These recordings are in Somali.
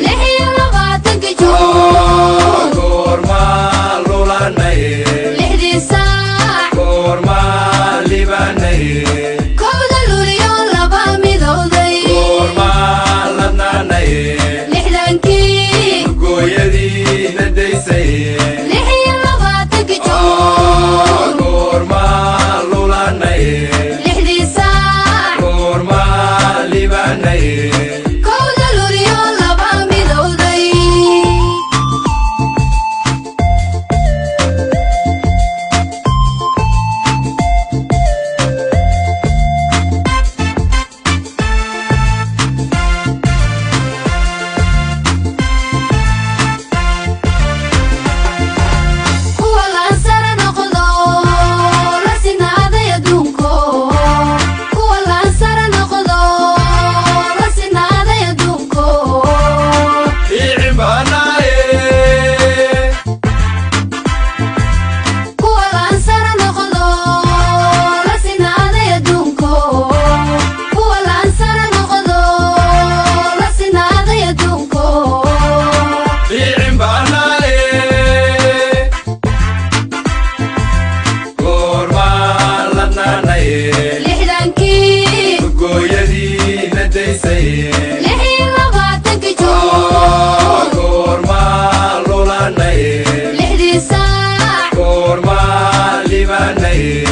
لحي لباتك جون كورما لولاني لحدي ساع كورما لباني كود اللوليون لبا ميدودي كورما لبناني لحدانكي قويدي نديسي لحي لباتك جون كورما لولاني لحدي ساع كورما لباني كود اللوليون لبا ميدودي kuwa laansara noqdo la sinaada adduunko kuwa laansara noqdo la sinaada adduunko إعباناي kuwa laansara noqdo la sinaada adduunko kuwa laansara noqdo la sinaada adduunko إعباناي كورما لبناني lixdankii قويدي نديسي lixii labaatanka joog كورما لولاني lixdii saac كورما لباني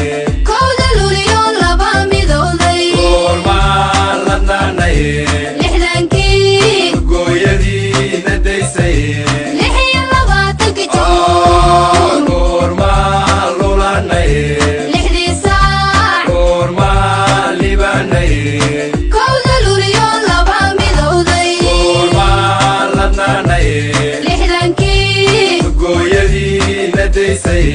kowda luliyoon laba midowday كورما لبناني lixdankii قويدي نديسي lixii labaatanka joog كورما لولاني lixdii saac كورما لباني kowda luliyoon laba midowday كورما لبناني lixdankii قويدي نديسي